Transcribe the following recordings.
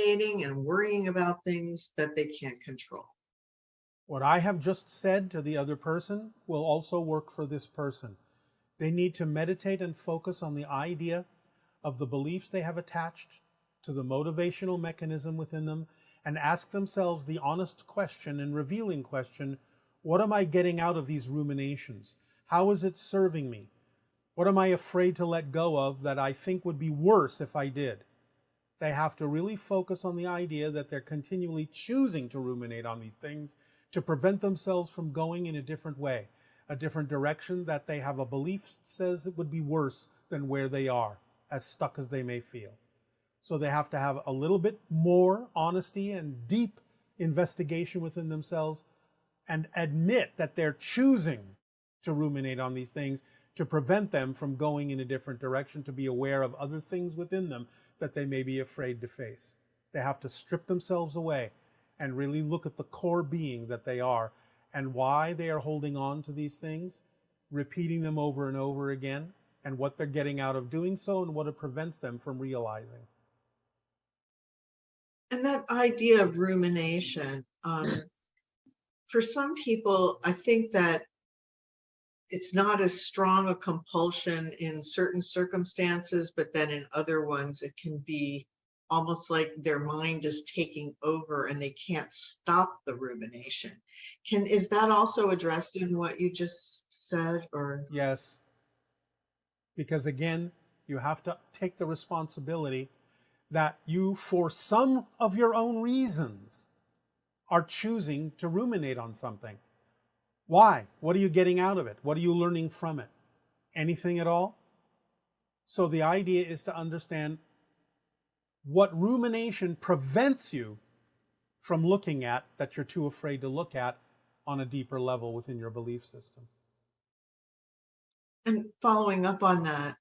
ruminating and worrying about things that they can't control. What I have just said to the other person will also work for this person. They need to meditate and focus on the idea of the beliefs they have attached to the motivational mechanism within them and ask themselves the honest question and revealing question, what am I getting out of these ruminations? How is it serving me? What am I afraid to let go of that I think would be worse if I did? They have to really focus on the idea that they're continually choosing to ruminate on these things to prevent themselves from going in a different way, a different direction that they have a belief says it would be worse than where they are, as stuck as they may feel. So they have to have a little bit more honesty and deep investigation within themselves and admit that they're choosing to ruminate on these things to prevent them from going in a different direction, to be aware of other things within them that they may be afraid to face. They have to strip themselves away and really look at the core being that they are and why they are holding on to these things, repeating them over and over again, and what they're getting out of doing so and what it prevents them from realizing. And that idea of rumination, for some people, I think that it's not as strong a compulsion in certain circumstances, but then in other ones, it can be almost like their mind is taking over and they can't stop the rumination. Is that also addressed in what you just said? Or Yes, because again, you have to take the responsibility that you, for some of your own reasons, are choosing to ruminate on something. Why? What are you getting out of it? What are you learning from it? Anything at all? So the idea is to understand what rumination prevents you from looking at, that you're too afraid to look at on a deeper level within your belief system. And following up on that,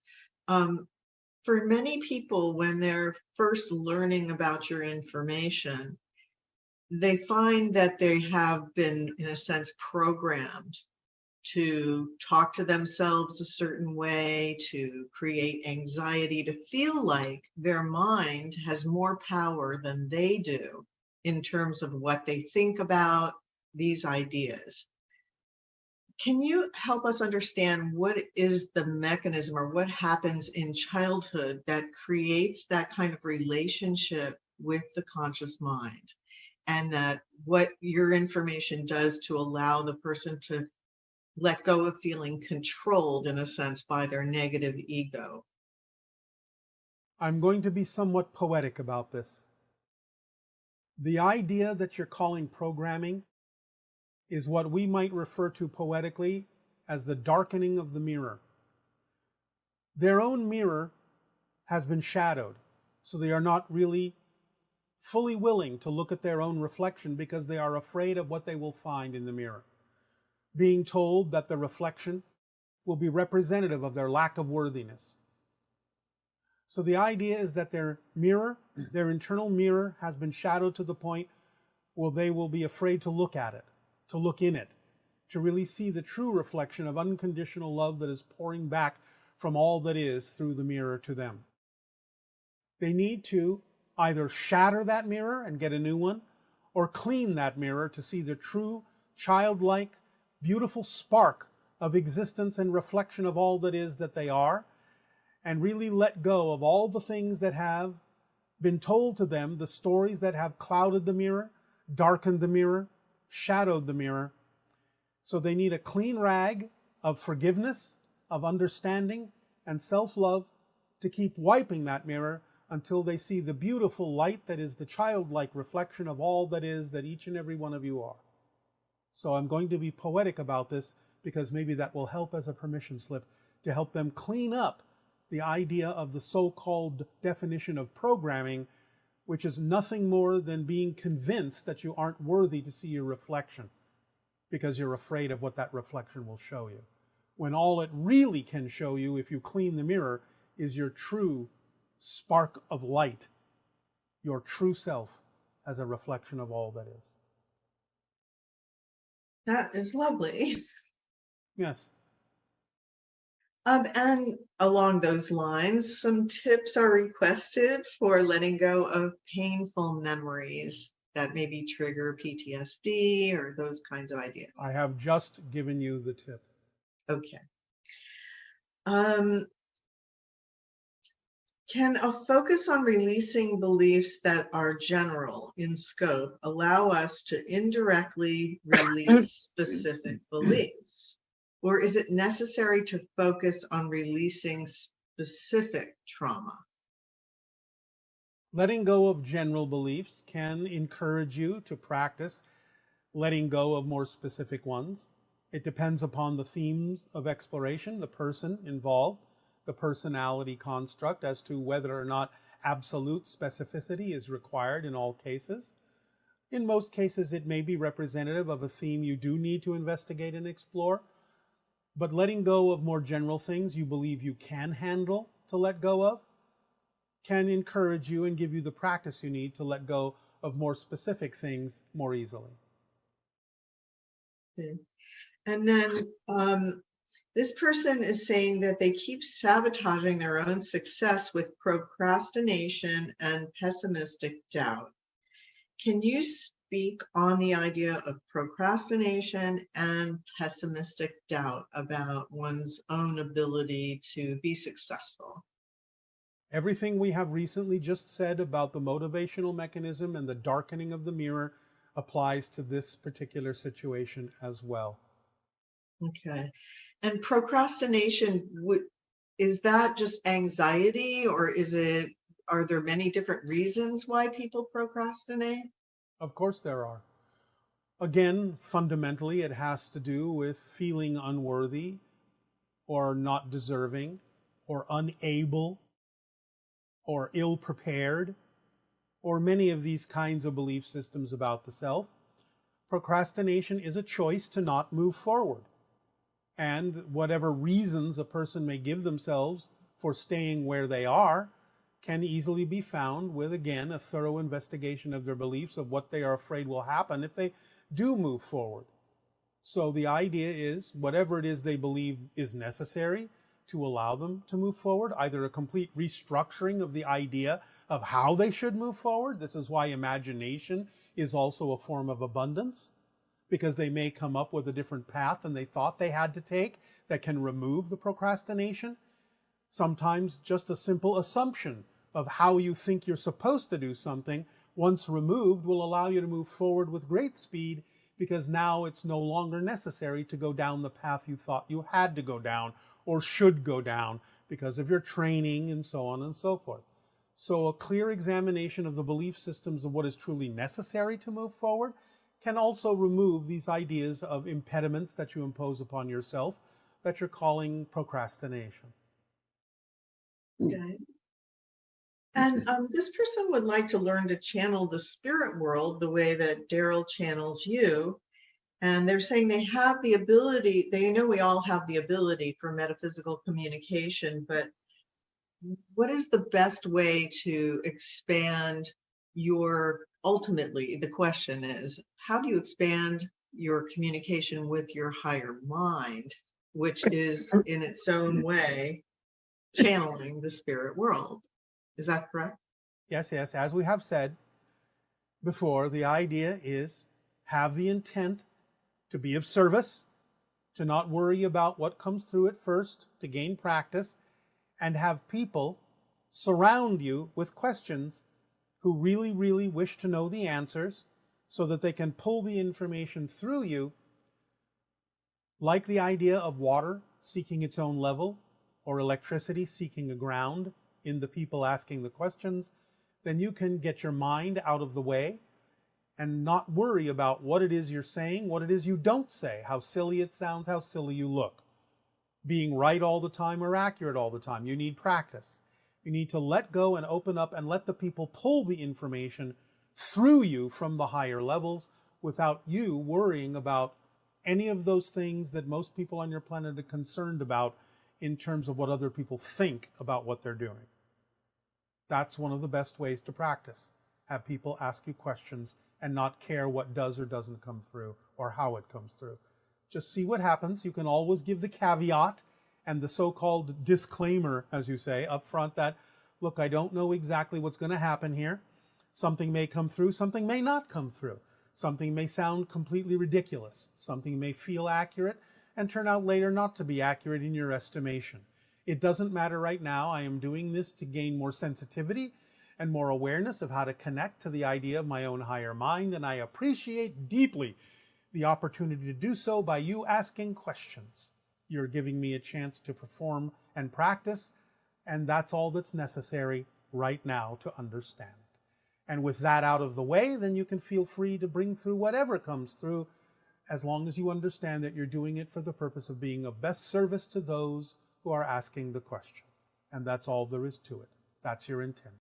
for many people, when they're first learning about your information, they find that they have been, in a sense, programmed to talk to themselves a certain way, to create anxiety, to feel like their mind has more power than they do in terms of what they think about these ideas. Can you help us understand what is the mechanism or what happens in childhood that creates that kind of relationship with the conscious mind? And that what your information does to allow the person to let go of feeling controlled, in a sense, by their negative ego? I'm going to be somewhat poetic about this. The idea that you're calling programming is what we might refer to poetically as the darkening of the mirror. Their own mirror has been shadowed, so they are not really fully willing to look at their own reflection because they are afraid of what they will find in the mirror. Being told that the reflection will be representative of their lack of worthiness. So the idea is that their mirror, their internal mirror, has been shadowed to the point where they will be afraid to look at it, to look in it, to really see the true reflection of unconditional love that is pouring back from all that is through the mirror to them. They need to either shatter that mirror and get a new one, or clean that mirror to see the true, childlike, beautiful spark of existence and reflection of all that is that they are, and really let go of all the things that have been told to them, the stories that have clouded the mirror, darkened the mirror, shadowed the mirror. So they need a clean rag of forgiveness, of understanding, and self-love to keep wiping that mirror until they see the beautiful light that is the childlike reflection of all that is that each and every one of you are. So I'm going to be poetic about this because maybe that will help as a permission slip to help them clean up the idea of the so-called definition of programming, which is nothing more than being convinced that you aren't worthy to see your reflection because you're afraid of what that reflection will show you. When all it really can show you, if you clean the mirror, is your true spark of light, your true self as a reflection of all that is. That is lovely. Yes. And along those lines, some tips are requested for letting go of painful memories that maybe trigger PTSD or those kinds of ideas. I have just given you the tip. Okay. Can a focus on releasing beliefs that are general in scope allow us to indirectly release specific beliefs? Or is it necessary to focus on releasing specific trauma? Letting go of general beliefs can encourage you to practice letting go of more specific ones. It depends upon the themes of exploration, the person involved, the personality construct, as to whether or not absolute specificity is required in all cases. In most cases, it may be representative of a theme you do need to investigate and explore, but letting go of more general things you believe you can handle to let go of can encourage you and give you the practice you need to let go of more specific things more easily. Okay. And then this person is saying that they keep sabotaging their own success with procrastination and pessimistic doubt. Can you speak on the idea of procrastination and pessimistic doubt about one's own ability to be successful? Everything we have recently just said about the motivational mechanism and the darkening of the mirror applies to this particular situation as well. Okay. And procrastination, is that just anxiety, or are there many different reasons why people procrastinate? Of course there are. Again, fundamentally, it has to do with feeling unworthy or not deserving or unable or ill-prepared, or many of these kinds of belief systems about the self. Procrastination is a choice to not move forward. And whatever reasons a person may give themselves for staying where they are can easily be found with, again, a thorough investigation of their beliefs of what they are afraid will happen if they do move forward. So the idea is, whatever it is they believe is necessary to allow them to move forward, either a complete restructuring of the idea of how they should move forward. This is why imagination is also a form of abundance, because they may come up with a different path than they thought they had to take that can remove the procrastination. Sometimes just a simple assumption of how you think you're supposed to do something, once removed, will allow you to move forward with great speed, because now it's no longer necessary to go down the path you thought you had to go down or should go down because of your training and so on and so forth. So a clear examination of the belief systems of what is truly necessary to move forward can also remove these ideas of impediments that you impose upon yourself that you're calling procrastination. Okay. And this person would like to learn to channel the spirit world the way that Darryl channels you. And they're saying they have the ability, they know we all have the ability for metaphysical communication, but what is the best way to expand ultimately, the question is, how do you expand your communication with your higher mind, which is in its own way channeling the spirit world? Is that correct? Yes, as we have said before, the idea is have the intent to be of service, to not worry about what comes through at first, to gain practice, and have people surround you with questions who really, really wish to know the answers so that they can pull the information through you, like the idea of water seeking its own level or electricity seeking a ground in the people asking the questions. Then you can get your mind out of the way and not worry about what it is you're saying, what it is you don't say, how silly it sounds, how silly you look. Being right all the time or accurate all the time. You need practice. You need to let go and open up and let the people pull the information through you from the higher levels without you worrying about any of those things that most people on your planet are concerned about in terms of what other people think about what they're doing. That's one of the best ways to practice. Have people ask you questions and not care what does or doesn't come through or how it comes through. Just see what happens. You can always give the caveat and the so-called disclaimer, as you say, up front that, look, I don't know exactly what's going to happen here. Something may come through, something may not come through. Something may sound completely ridiculous. Something may feel accurate and turn out later not to be accurate in your estimation. It doesn't matter right now. I am doing this to gain more sensitivity and more awareness of how to connect to the idea of my own higher mind, and I appreciate deeply the opportunity to do so by you asking questions. You're giving me a chance to perform and practice, and that's all that's necessary right now to understand. And with that out of the way, then you can feel free to bring through whatever comes through, as long as you understand that you're doing it for the purpose of being of best service to those who are asking the question. And that's all there is to it. That's your intent.